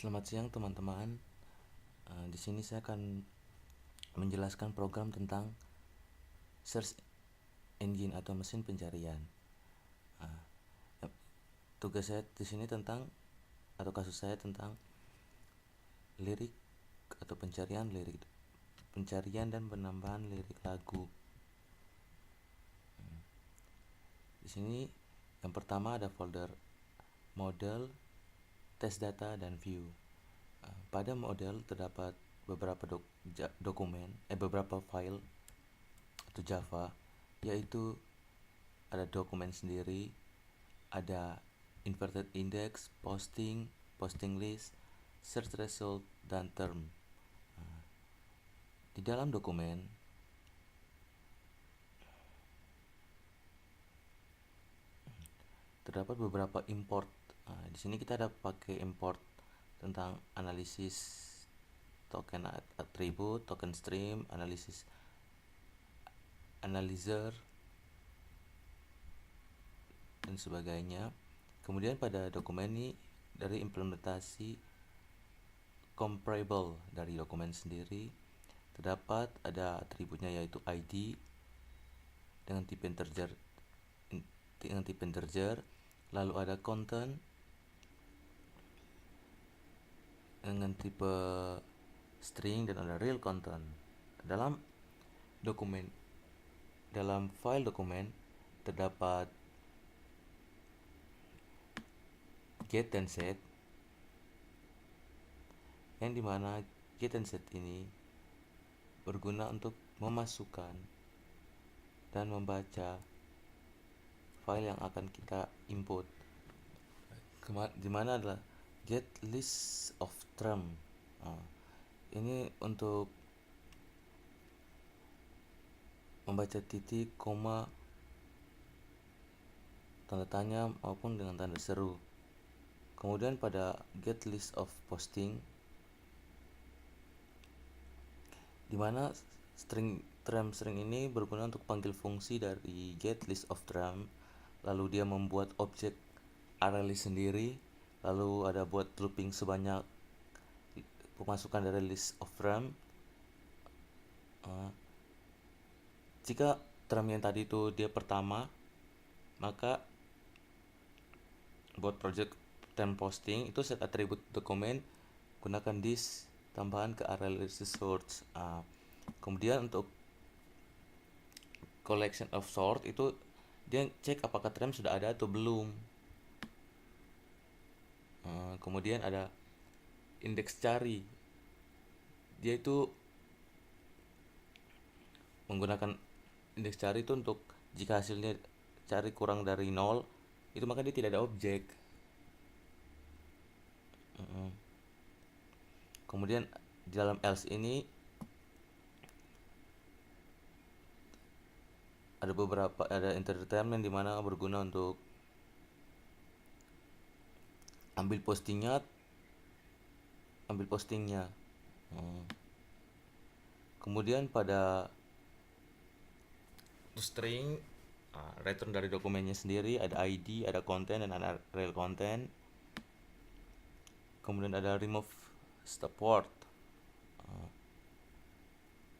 Selamat siang teman-teman. Di sini saya akan menjelaskan program tentang search engine atau mesin pencarian. Tugas saya di sini tentang atau kasus saya tentang lirik atau pencarian dan penambahan lirik lagu. Di sini yang pertama ada folder model, test data, dan view. Pada model terdapat beberapa beberapa file atau Java, yaitu ada dokumen sendiri, ada inverted index, posting list, search result, dan term. Di dalam dokumen terdapat beberapa import. Di sini kita ada pakai import tentang analisis token atribut, token stream, analisis analyzer, dan sebagainya. Kemudian pada dokumen ini dari implementasi comparable dari dokumen sendiri terdapat ada atributnya yaitu ID dengan tipe integer, lalu ada content dengan tipe string, dan ada real content. Dalam file dokumen terdapat get dan set, yang dimana get dan set ini berguna untuk memasukkan dan membaca file yang akan kita input. Dimana adalah get list of term. Ini untuk membaca titik, koma, tanda tanya maupun dengan tanda seru. Kemudian pada get list of posting, dimana term string ini berguna untuk panggil fungsi dari get list of term, lalu dia membuat objek ArrayList sendiri, lalu ada buat looping sebanyak pemasukan dari list of term. Jika term yang tadi itu dia pertama, maka buat project term posting itu set atribut dokumen gunakan this tambahan ke ArrayList source. Kemudian untuk collection of sort itu dia cek apakah term sudah ada atau belum. Kemudian ada indeks cari, dia itu menggunakan indeks cari itu untuk jika hasilnya cari kurang dari 0, itu maka dia tidak ada objek. Kemudian di dalam else ini ada integer term yang dimana berguna untuk ambil postingnya. Kemudian pada string, return dari dokumennya sendiri ada ID, ada content, dan ada real content. Kemudian ada remove stopword,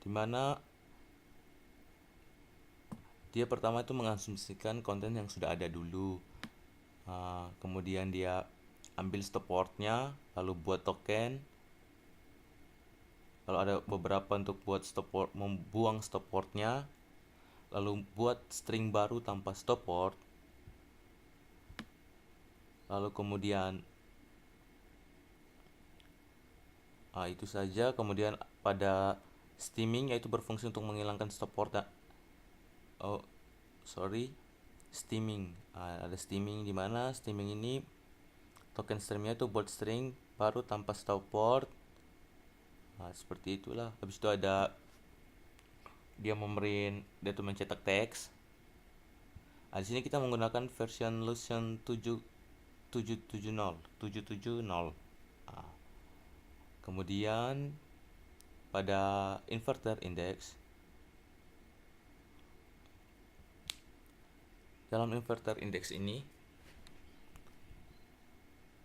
dimana dia pertama itu mengasumsikan konten yang sudah ada dulu. Kemudian dia ambil stopwordnya, lalu buat token, lalu ada beberapa untuk buat membuang stopwordnya, lalu buat string baru tanpa stopword, lalu kemudian itu saja. Kemudian pada steaming, yaitu berfungsi untuk menghilangkan stopword. Steaming, ada steaming, dimana steaming ini token streamnya itu buat string baru tanpa stopword. Seperti itulah. Habis itu ada dia tuh mencetak teks. Di sini kita menggunakan version Lucian 770. Kemudian pada inverter index, dalam inverter index ini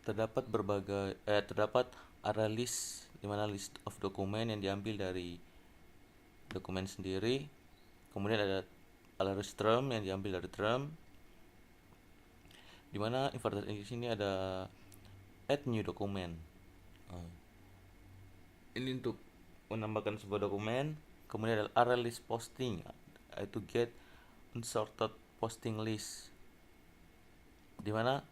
terdapat area list, di mana list of dokumen yang diambil dari dokumen sendiri. Kemudian ada area term yang diambil dari term, di mana inverted di sini ada add new document. Ini untuk menambahkan sebuah dokumen. Kemudian ada area list posting, to get unsorted posting list, di mana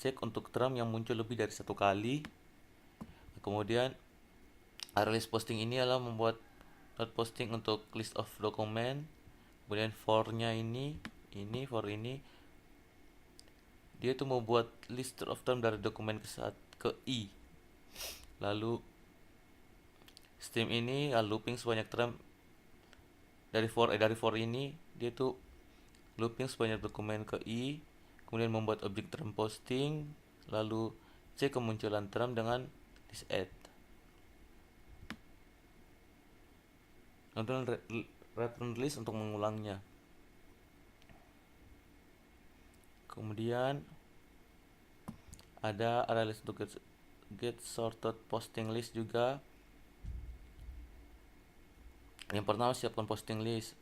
cek untuk term yang muncul lebih dari satu kali. Kemudian area list posting ini adalah membuat not posting untuk list of dokumen. Kemudian for-nya ini for ini dia tuh membuat list of term dari dokumen ke i. Lalu stream ini looping sebanyak term dari for ini, dia tuh looping sebanyak dokumen ke i, kemudian membuat objek term posting, lalu cek kemunculan term dengan list add. Kemudian return list untuk mengulangnya. Kemudian ada area list untuk get sorted posting list juga. Yang pertama, siapkan posting list,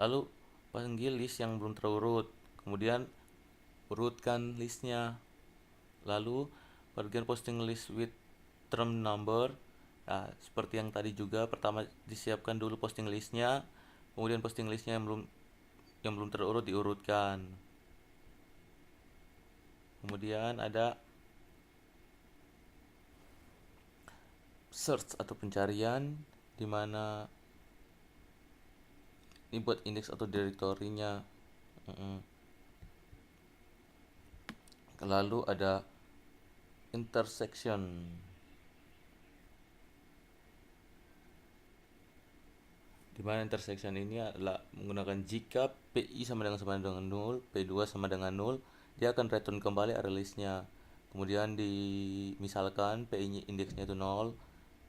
lalu panggil list yang belum terurut, kemudian urutkan listnya. Lalu bagian posting list with term number, seperti yang tadi juga, pertama disiapkan dulu posting listnya, kemudian posting listnya yang belum terurut diurutkan. Kemudian ada search atau pencarian, di mana ini buat indeks atau direktorinya. Lalu ada intersection, di mana intersection ini adalah menggunakan jika PI sama dengan 0, P2 sama dengan 0, dia akan return kembali area listnya. Kemudian misalkan PI indeksnya itu 0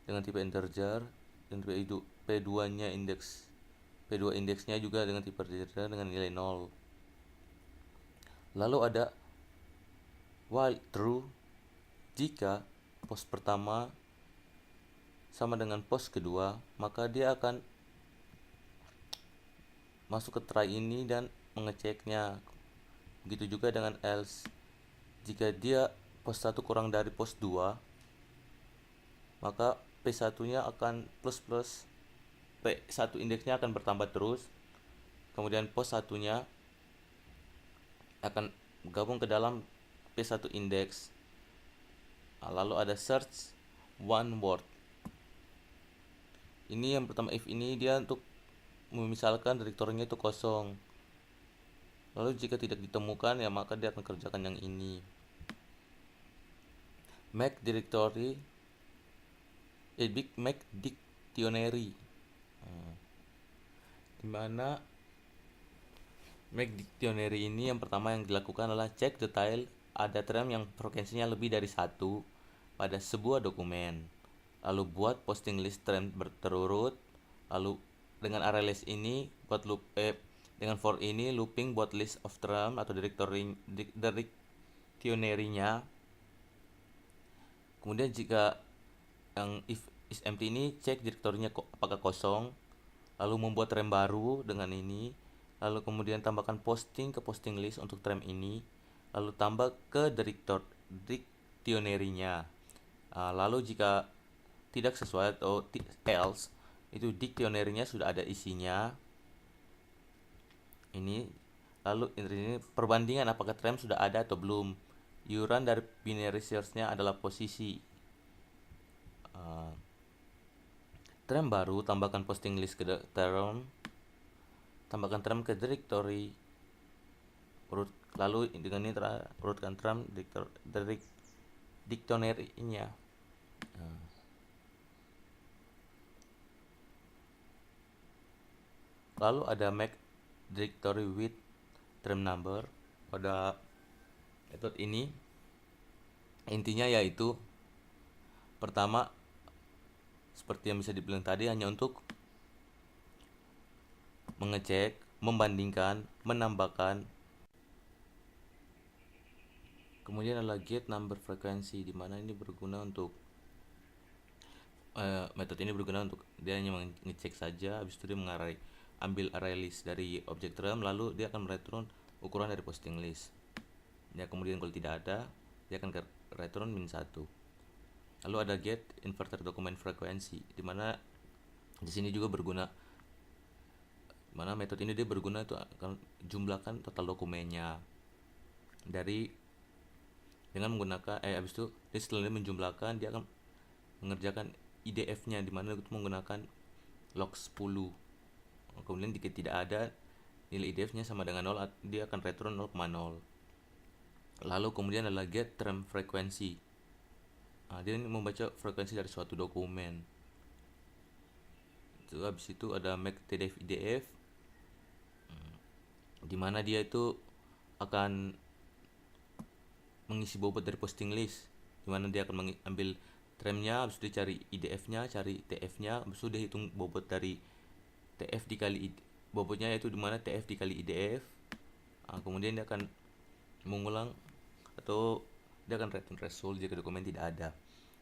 dengan tipe integer, dan P2-nya P2 indeksnya juga dengan tipe integer dengan nilai 0. Lalu ada while true, jika post pertama sama dengan post kedua, maka dia akan masuk ke try ini dan mengeceknya. Begitu juga dengan else, jika dia post 1 kurang dari post 2, maka P1 nya akan plus, P1 indeksnya akan bertambah terus, kemudian post 1 nya akan gabung ke dalam P1 indeks. Lalu ada search one word. Ini yang pertama, if ini dia untuk memisalkan direktorinya itu kosong. Lalu jika tidak ditemukan, ya maka dia akan kerjakan yang ini. Make directory, make dictionary, dimana make dictionary ini yang pertama yang dilakukan adalah cek detail ada term yang frekuensinya lebih dari 1 pada sebuah dokumen. Lalu buat posting list term berterurut. Lalu dengan area list ini buat dengan for ini looping buat list of term atau dictionary-nya. Kemudian jika yang if is empty ini cek direktorinya apakah kosong, lalu membuat term baru dengan ini, lalu kemudian tambahkan posting ke posting list untuk term ini, lalu tambah ke dictionary-nya. Lalu jika tidak sesuai atau else, itu dictionary-nya sudah ada isinya. Ini lalu ini perbandingan apakah term sudah ada atau belum. Iuran dari binary search-nya adalah posisi. Term baru, tambahkan posting list ke term, tambahkan term ke directory, lalu dengan ini urutkan term dictionary-nya. Lalu ada make directory with term number. Pada metode ini intinya yaitu pertama, seperti yang bisa dibilang tadi, hanya untuk mengecek, membandingkan, menambahkan Kemudian ada get number frekuensi, di mana ini berguna untuk metode ini berguna untuk dia hanya mengecek saja, habis itu dia ambil array list dari objek term, lalu dia akan mereturn ukuran dari posting list. Ya, kemudian kalau tidak ada, dia akan return -1. Lalu ada get inverter dokumen frekuensi, di mana di sini juga berguna, mana metode ini dia berguna itu akan jumlahkan total dokumennya dari dengan menggunakan habis itu dia setelah menjumlahkan, dia akan mengerjakan IDF-nya, di mana itu menggunakan log 10. Kemudian jika tidak ada nilai IDF-nya sama dengan 0, dia akan return 0,0. Lalu kemudian adalah get term frekuensi. Dia membaca frekuensi dari suatu dokumen. Habis itu ada make tdf IDF, di mana dia itu akan mengisi bobot dari posting list, di mana dia akan mengambil tremnya, habis itu cari IDF-nya, cari TF-nya, habis itu dia hitung bobot dari TF dikali bobotnya, yaitu di mana TF dikali IDF. Kemudian dia akan mengulang atau dia akan return result jika dokumen tidak ada.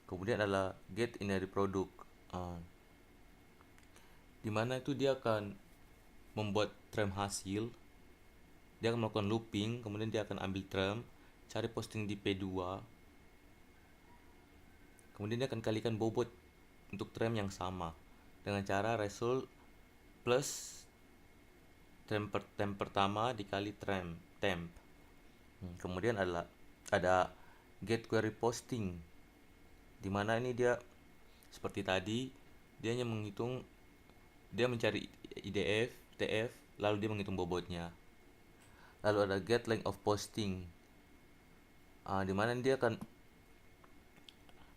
Kemudian adalah get inari produk, di mana itu dia akan membuat trem hasil. Dia akan melakukan looping, kemudian dia akan ambil trem, cari posting di P2, kemudian dia akan kalikan bobot untuk trem yang sama dengan cara result plus trem pertama dikali temp. Kemudian ada get query posting, di mana ini dia seperti tadi, dia hanya menghitung, dia mencari IDF, TF, lalu dia menghitung bobotnya. Lalu ada get length of posting, di mana dia akan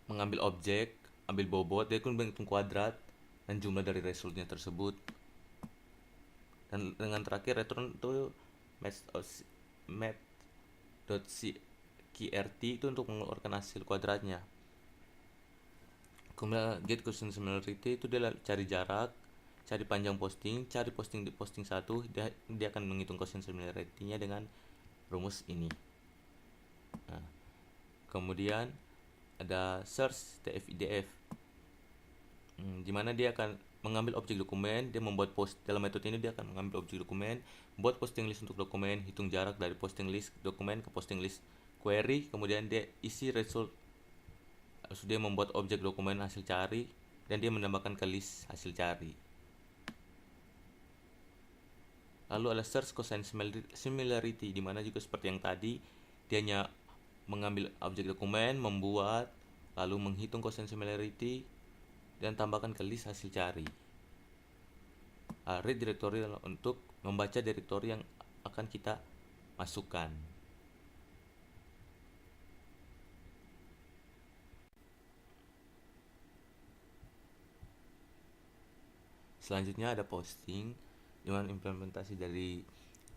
mengambil objek, ambil bobot, dia akan menghitung kuadrat dan jumlah dari resultnya tersebut. Dan dengan terakhir return itu math.qrt itu untuk mengeluarkan hasil kuadratnya. Kemudian get question similarity itu dia cari jarak, cari panjang posting, cari posting di posting 1, dia akan menghitung question similarity-nya dengan rumus ini. Kemudian ada search TF-IDF, di mana dia akan mengambil objek dokumen, dia membuat dalam metode ini dia akan mengambil objek dokumen, buat posting list untuk dokumen, hitung jarak dari posting list dokumen ke posting list query, kemudian dia isi result. Lalu dia membuat objek dokumen hasil cari dan dia menambahkan ke list hasil cari. Lalu ada search cosine similarity, di mana juga seperti yang tadi, dia hanya mengambil objek dokumen, membuat, lalu menghitung cosine similarity dan tambahkan ke list hasil cari. Read directory untuk membaca directory yang akan kita masukkan. Selanjutnya ada posting, dengan implementasi dari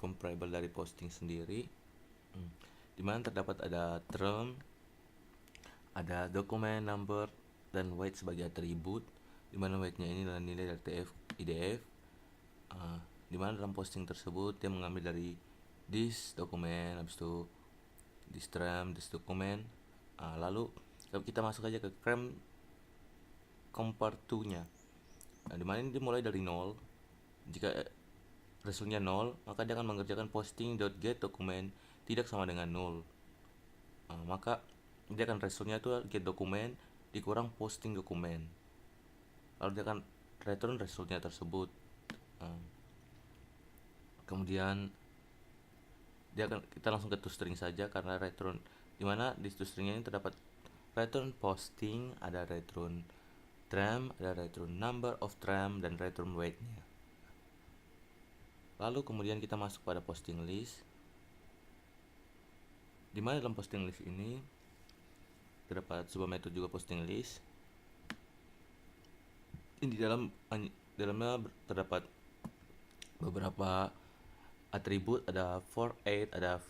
comparable dari posting sendiri, di mana terdapat ada term, ada dokumen number dan weight sebagai atribut, di mana weightnya ini adalah nilai dari TF IDF, di mana dalam posting tersebut dia mengambil dari this dokumen, habis itu this term, this dokumen, lalu kita masuk aja ke frame compare to nya. Di mana ini dimulai dari 0. Jika resultnya 0, maka dia akan mengerjakan posting.get dokumen tidak sama dengan 0. Maka dia akan resultnya itu get dokumen dikurang posting dokumen. Lalu dia akan return resultnya tersebut. Kemudian kita langsung ke toString saja, karena return, dimana di toString ini terdapat return posting, ada return tram, ada return number of tram, dan return weight-nya. Lalu kemudian kita masuk pada posting list, dimana dalam posting list ini terdapat sebuah metode juga posting list. Ini dalamnya terdapat beberapa atribut, ada for 8, ada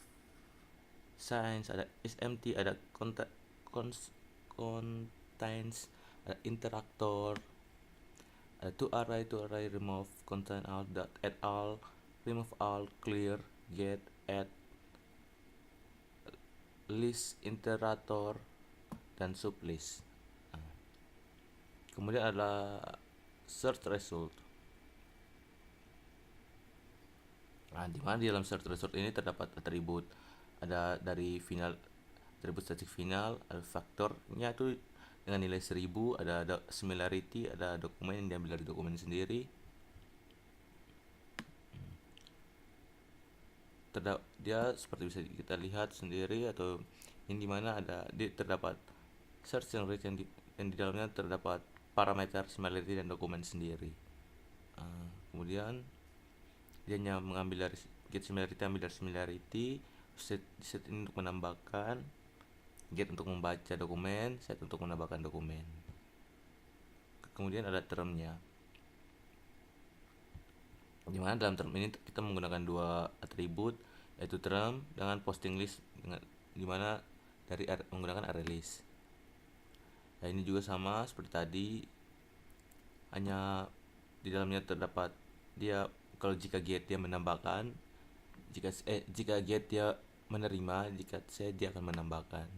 science, ada SMT, ada contains, ada interactor, ada to array remove, contain all, add all, remove all, clear, get, add, list iterator, dan sublist. Kemudian adalah search result. Di mana di dalam search result ini terdapat atribut, ada dari final, atribut statistik final, ada faktornya itu dengan nilai 1000, ada similarity, ada dokumen yang diambil dari dokumen sendiri. Dia seperti bisa kita lihat sendiri, atau ini dimana terdapat search rate yang di dalamnya terdapat parameter similarity dan dokumen sendiri. Kemudian dia hanya mengambil dari get similarity, ambil dari similarity, set ini untuk menambahkan, get untuk membaca dokumen, set untuk menambahkan dokumen. Kemudian ada termnya, dimana dalam term ini kita menggunakan dua atribut, yaitu term dengan posting list, dimana dari menggunakan array list. Nah, ini juga sama seperti tadi, hanya di dalamnya terdapat dia, kalau jika get dia menambahkan, jika get dia menerima, jika set dia akan menambahkan.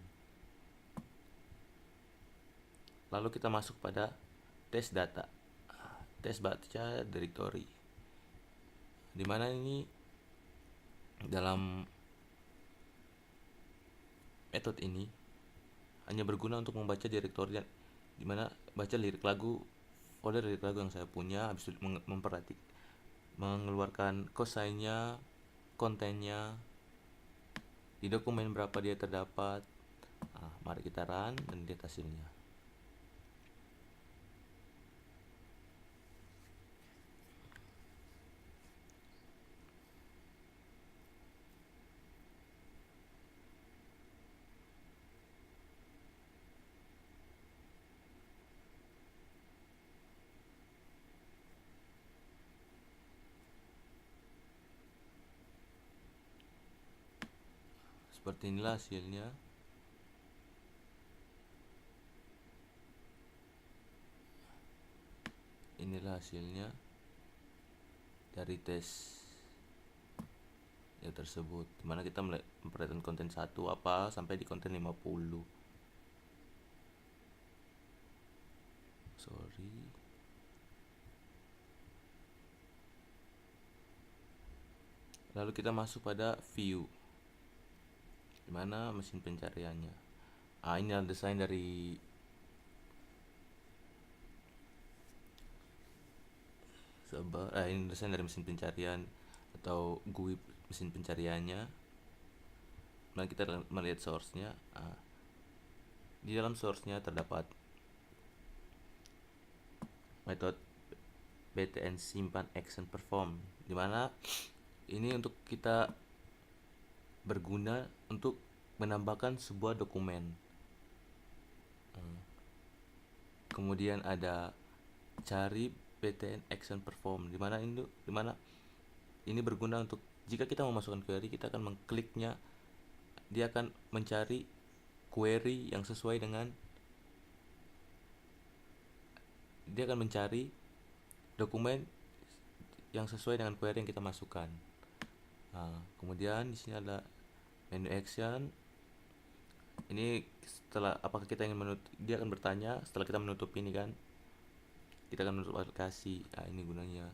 Lalu kita masuk pada test data, test baca directory, dimana ini dalam metode ini hanya berguna untuk membaca directory, dimana baca lirik lagu, folder lirik lagu yang saya punya, habis itu mengeluarkan cosine-nya, kontennya, di dokumen berapa dia terdapat. Mari kita run dan lihat hasilnya. Seperti inilah hasilnya. Inilah hasilnya dari tes ya tersebut, dimana kita memperhatikan konten 1 apa sampai di konten 50. Lalu kita masuk pada view, dimana mesin pencariannya. Ini adalah desain dari ini desain dari mesin pencarian atau GUI mesin pencariannya. Nah, kita melihat source-nya. Di dalam source-nya terdapat metode btn simpan action perform, dimana ini untuk kita berguna untuk menambahkan sebuah dokumen. Kemudian ada cari btn action perform, dimana ini berguna untuk jika kita memasukkan query, kita akan mengkliknya, dia akan mencari query yang sesuai dengan, dia akan mencari dokumen yang sesuai dengan query yang kita masukkan. Kemudian di sini ada menu action. Ini setelah apakah kita ingin menutup, dia akan bertanya setelah kita menutup ini kan, kita akan menutup aplikasi. Ini gunanya.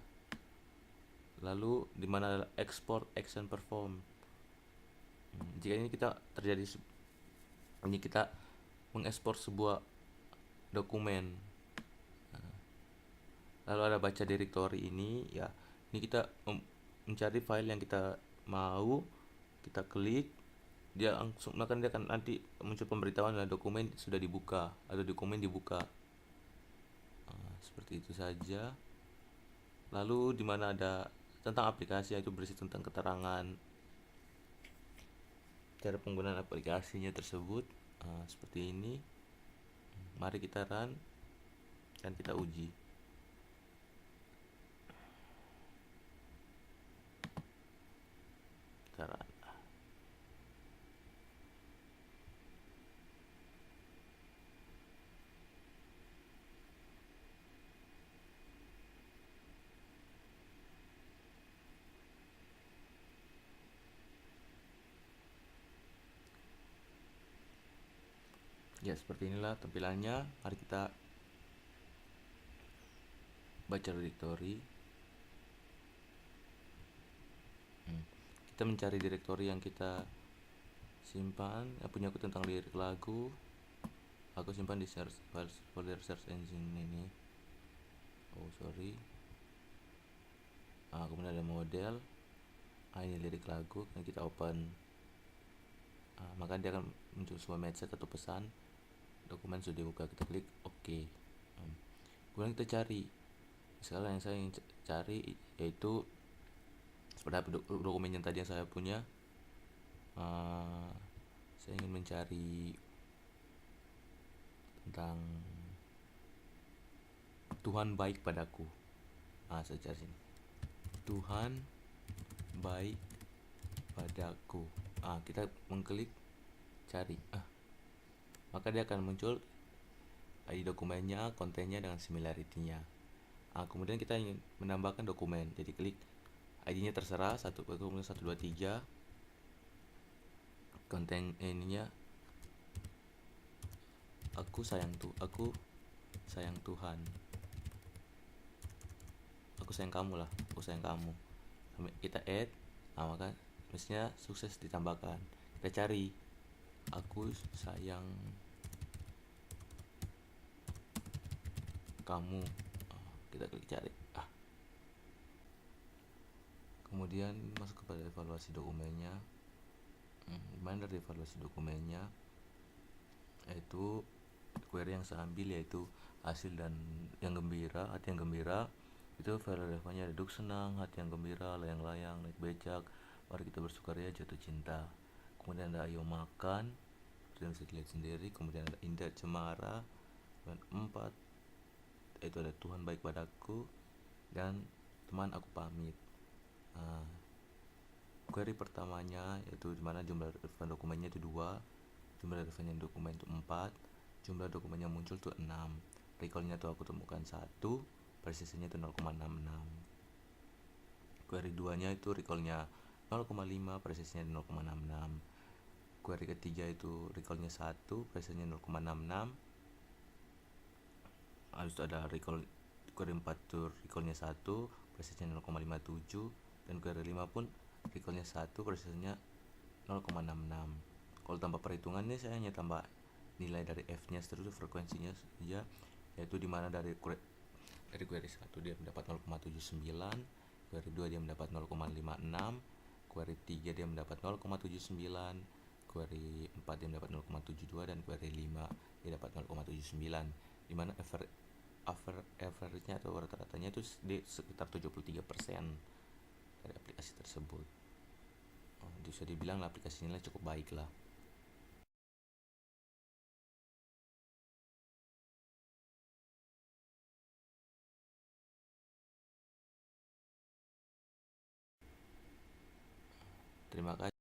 Lalu di mana ada export action perform. Jika ini kita mengekspor sebuah dokumen. Lalu ada baca directory ini, ya. Ini kita mencari file yang kita mau, kita klik, dia akan nanti muncul pemberitahuan dokumen sudah dibuka atau dokumen dibuka. Seperti itu saja. Lalu di mana ada tentang aplikasi, yaitu berisi tentang keterangan cara penggunaan aplikasinya tersebut. Seperti ini. Mari kita run dan kita uji. Kita run. Ya, seperti inilah tampilannya. Mari kita baca direktori. Kita mencari direktori yang kita simpan, yang punya aku tentang lirik lagu. Aku simpan di search files folder search engine ini. Oh sorry. Kemudian ada model. Ini lirik lagu. Kan kita open. Maka dia akan muncul sebuah message atau pesan. Dokumen sudah dibuka. Kita klik OK. Kemudian kita cari. Sekarang yang saya ingin cari yaitu seperti apa dokumen yang tadi yang saya punya. Saya ingin mencari tentang Tuhan baik padaku. Saya cari sini. Tuhan baik padaku. Kita mengklik cari. Maka dia akan muncul ID dokumennya, kontennya dengan similarity-nya. Kemudian kita ingin menambahkan dokumen. Jadi klik ID-nya terserah, 123. Konten ininya aku sayang Tuhan. Aku sayang kamu lah, aku sayang kamu. Kita add, maka mestinya sukses ditambahkan. Kita cari aku sayang kamu. Kita klik cari. Kemudian masuk kepada evaluasi dokumennya. Dimana dari evaluasi dokumennya, yaitu query yang saya ambil yaitu hasil dan yang gembira, hati yang gembira. Itu file relevannya ada duduk senang, hati yang gembira, layang-layang, naik becak, mari kita bersukaria, jatuh cinta. Kemudian ada ayo makan, dan bisa dilihat sendiri. Kemudian ada indah cemara. Dan 4 itu ada Tuhan baik padaku dan teman aku pamit. Query pertamanya yaitu dimana jumlah relevan dokumennya itu 2, jumlah relevan dokumen itu 4, jumlah dokumen yang muncul itu 6, recallnya tuh aku temukan 1, presisinya itu 0,66. Query 2 nya itu recallnya 0,5, presisinya 0,66. Query ketiga itu recallnya 1, presisinya 0,66. Habis itu ada recall query 4 itu recallnya 1, presisinya 0,57, dan query 5 pun recallnya 1, presisinya 0,66. Kalau tambah perhitungannya saya hanya tambah nilai dari F-nya seterusnya frekuensinya saja, yaitu dimana dari query 1 dia mendapat 0,79, query 2 dia mendapat 0,56, query 3 dia mendapat 0,79, query 4 dia mendapat 0,72, dan query 5 dia dapat 0,79, dimana average-nya atau rata-ratanya itu di sekitar 73% dari aplikasi tersebut. Bisa dibilang aplikasi ini cukup baik lah. Terima kasih.